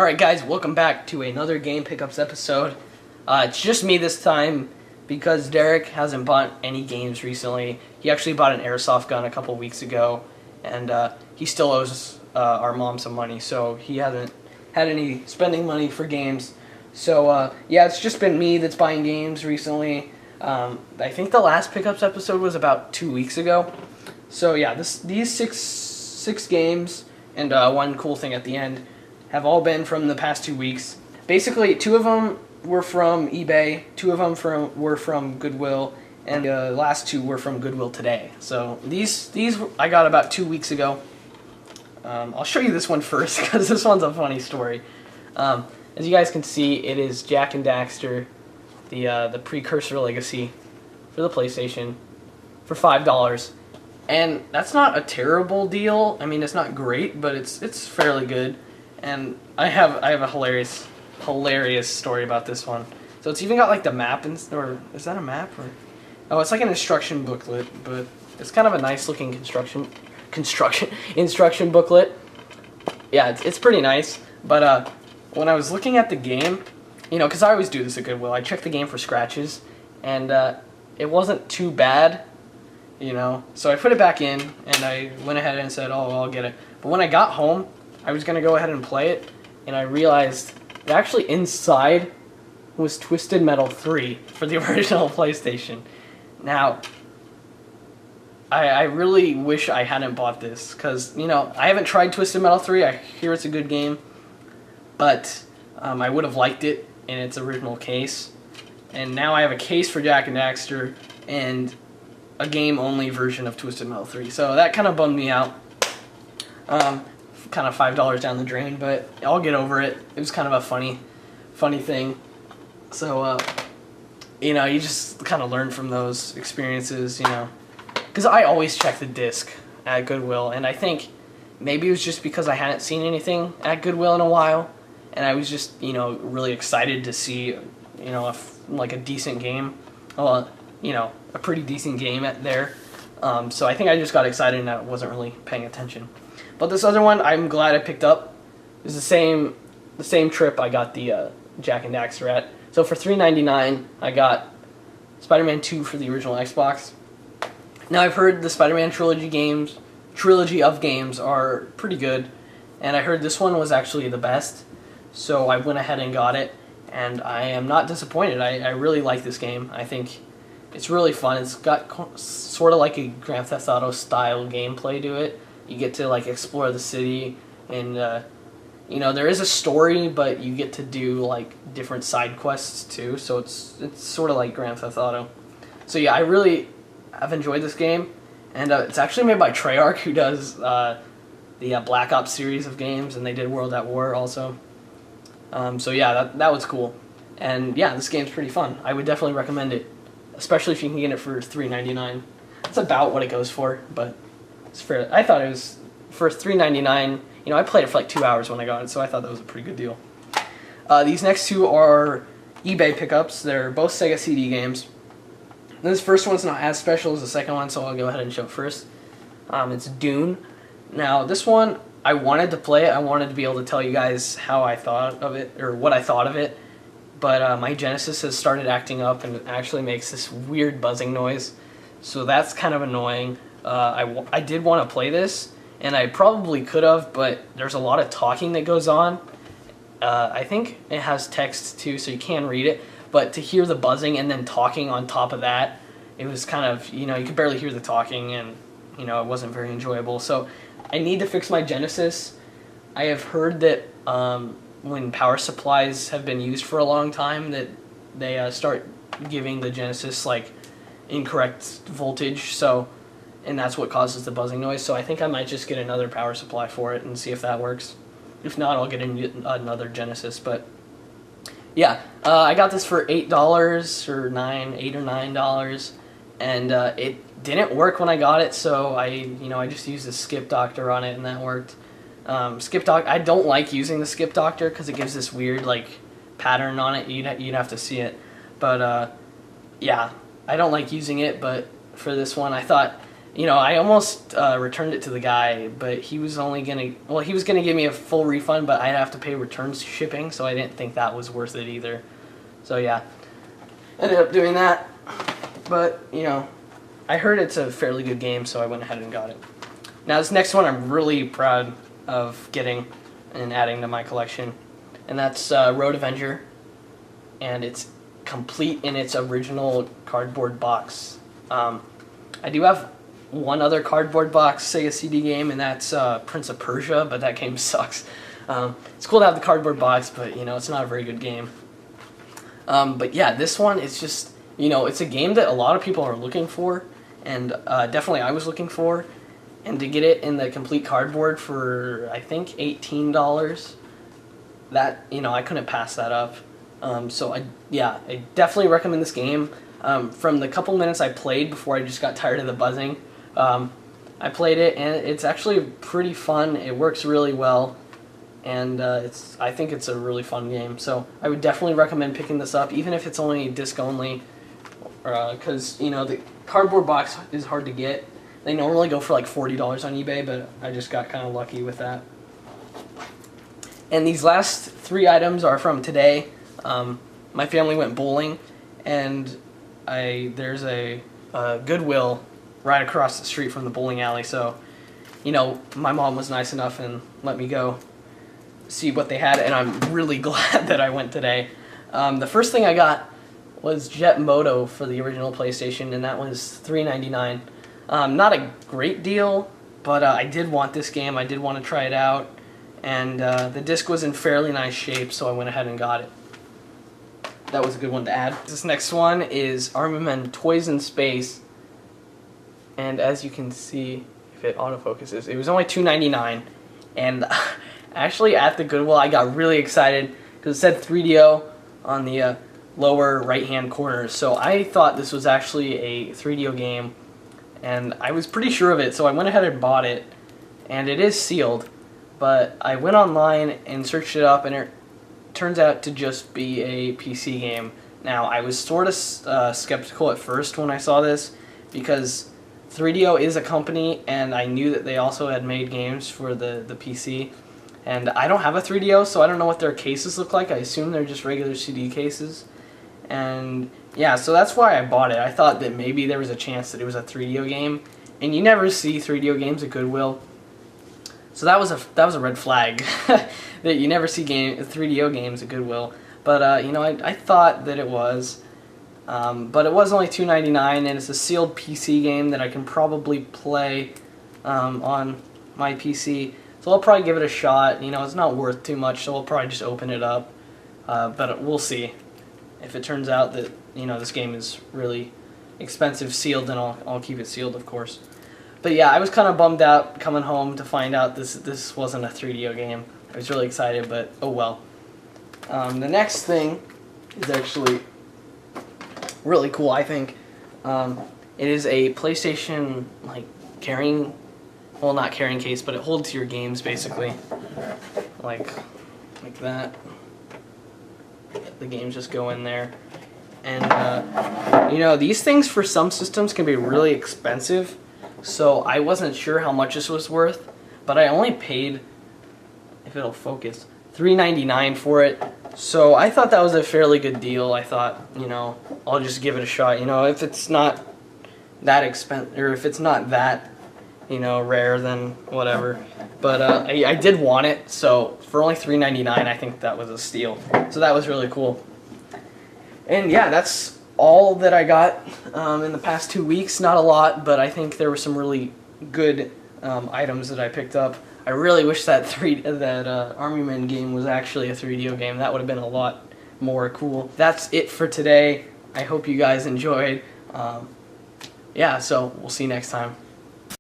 Alright guys, welcome back to another Game Pickups episode. It's just me this time because Derek hasn't bought any games recently. He actually bought an airsoft gun a couple weeks ago, and he still owes our mom some money, so he hasn't had any spending money for games. So yeah, it's just been me that's buying games recently. I think the last Pickups episode was about 2 weeks ago. So yeah, these six games and one cool thing at the end have all been from the past 2 weeks. Basically, 2 of them were from eBay, 2 of them were from Goodwill, and the last 2 were from Goodwill today. So these I got about 2 weeks ago. I'll show you this one first because this one's a funny story. As you guys can see, it is Jak and Daxter, the Precursor Legacy for the PlayStation for $5. And that's not a terrible deal. I mean, it's not great, but it's fairly good. And I have a hilarious story about this one. So it's even got like the map, or is that a map? Or oh, it's like an instruction booklet, but it's kind of a nice looking instruction booklet. Yeah, it's pretty nice. But when I was looking at the game, you know, because I always do this at Goodwill, I check the game for scratches, and it wasn't too bad, you know. So I put it back in, and I went ahead and said, oh, I'll get it. But when I got home, I was going to go ahead and play it, and I realized that actually inside was Twisted Metal 3 for the original PlayStation. Now, I really wish I hadn't bought this, because, you know, I haven't tried Twisted Metal 3. I hear it's a good game, but I would have liked it in its original case. And now I have a case for Jak and Daxter and a game-only version of Twisted Metal 3. So that kind of bummed me out. Kind of $5 down the drain, but I'll get over it. It was kind of a funny thing. So, you know, you just kind of learn from those experiences, you know. Because I always check the disc at Goodwill, and I think maybe it was just because I hadn't seen anything at Goodwill in a while, and I was just, you know, really excited to see, you know, like a decent game. Well, you know, a pretty decent game there. So I think I just got excited and I wasn't really paying attention. But this other one, I'm glad I picked up. It was the same trip I got the Jak and Daxter at. So for $3.99, I got Spider-Man 2 for the original Xbox. Now I've heard the Spider-Man trilogy of games are pretty good, and I heard this one was actually the best. So I went ahead and got it, and I am not disappointed. I really like this game. I think it's really fun. It's got sort of like a Grand Theft Auto style gameplay to it. You get to like explore the city, and you know, there is a story, but you get to do like different side quests too. So it's sort of like Grand Theft Auto. So yeah, I really have enjoyed this game, and it's actually made by Treyarch, who does the Black Ops series of games, and they did World at War also. So yeah, that was cool, and yeah, this game's pretty fun. I would definitely recommend it, especially if you can get it for $3.99. That's about what it goes for, but it's fair. I thought it was for $3.99. You know, I played it for like 2 hours when I got it, so I thought that was a pretty good deal. These next 2 are eBay pickups. They're both Sega CD games. This first one's not as special as the second one, so I'll go ahead and show it first. It's Dune. Now, this one, I wanted to play it. I wanted to be able to tell you guys how I thought of it, or what I thought of it. But my Genesis has started acting up, and it actually makes this weird buzzing noise. So that's kind of annoying. I did want to play this, and I probably could have, but there's a lot of talking that goes on. I think it has text too, so you can read it, but to hear the buzzing and then talking on top of that, it was kind of, you know, you could barely hear the talking, and, you know, it wasn't very enjoyable. So I need to fix my Genesis. I have heard that when power supplies have been used for a long time, that they start giving the Genesis like incorrect voltage, so, and that's what causes the buzzing noise. So I think I might just get another power supply for it and see if that works. If not, I'll get another Genesis. But yeah, I got this for $8 or $8 or $9, and it didn't work when I got it. So I just used the Skip Doctor on it, and that worked. I don't like using the Skip Doctor because it gives this weird like pattern on it. You'd have to see it, but yeah, I don't like using it. But for this one, I thought you know, I almost returned it to the guy, but he was only gonna, well, he was gonna give me a full refund, but I'd have to pay returns shipping, so I didn't think that was worth it either. So yeah, ended up doing that. But you know, I heard it's a fairly good game, so I went ahead and got it. Now this next one I'm really proud of getting and adding to my collection, and that's Road Avenger, and it's complete in its original cardboard box. I do have one other cardboard box Sega CD game, and that's Prince of Persia, but that game sucks. It's cool to have the cardboard box, but you know, it's not a very good game. But yeah, this one, it's just, you know, it's a game that a lot of people are looking for, and definitely I was looking for, and to get it in the complete cardboard for, I think, $18, that, you know, I couldn't pass that up. So I definitely recommend this game. From the couple minutes I played before I just got tired of the buzzing, I played it, and it's actually pretty fun. It works really well, and I think it's a really fun game. So I would definitely recommend picking this up, even if it's only disc only, because you know, the cardboard box is hard to get. They normally go for like $40 on eBay, but I just got kind of lucky with that. And these last 3 items are from today. My family went bowling, and there's a Goodwill right across the street from the bowling alley, so you know, my mom was nice enough and let me go see what they had, and I'm really glad that I went today. The first thing I got was Jet Moto for the original PlayStation, and that was $3.99. Not a great deal, but I did want this game. I did want to try it out, and the disc was in fairly nice shape, so I went ahead and got it. That was a good one to add. This next one is Army Men Toys in Space, and as you can see, if it autofocuses, it was only $2.99, and actually at the Goodwill I got really excited because it said 3DO on the lower right hand corner, so I thought this was actually a 3DO game, and I was pretty sure of it, so I went ahead and bought it, and it is sealed, but I went online and searched it up, and it turns out to just be a PC game. Now, I was sort of skeptical at first when I saw this, because 3DO is a company, and I knew that they also had made games for the PC, and I don't have a 3DO, so I don't know what their cases look like. I assume they're just regular CD cases, and yeah, so that's why I bought it. I thought that maybe there was a chance that it was a 3DO game, and you never see 3DO games at Goodwill, so that was a red flag that you never see 3DO games at Goodwill. But you know, I thought that it was, but it was only $2.99, and it's a sealed PC game that I can probably play on my PC. So I'll probably give it a shot. You know, it's not worth too much, so I'll probably just open it up. But we'll see. If it turns out that, you know, this game is really expensive sealed, then I'll keep it sealed, of course. But yeah, I was kind of bummed out coming home to find out this wasn't a 3DO game. I was really excited, but oh well. The next thing is actually really cool, I think. It is a PlayStation, like, carrying, well, not carrying case, but it holds your games, basically. Like that. The games just go in there. And, you know, these things for some systems can be really expensive, so I wasn't sure how much this was worth, but I only paid, if it'll focus, $3.99 for it. So I thought that was a fairly good deal. I thought, you know, I'll just give it a shot. You know, if it's not that expensive, or if it's not that, you know, rare, then whatever. But I did want it, so for only $3.99, I think that was a steal. So that was really cool. And yeah, that's all that I got in the past 2 weeks. Not a lot, but I think there were some really good items that I picked up. I really wish that Army Men game was actually a 3DO game. That would have been a lot more cool. That's it for today. I hope you guys enjoyed. Yeah, so we'll see you next time.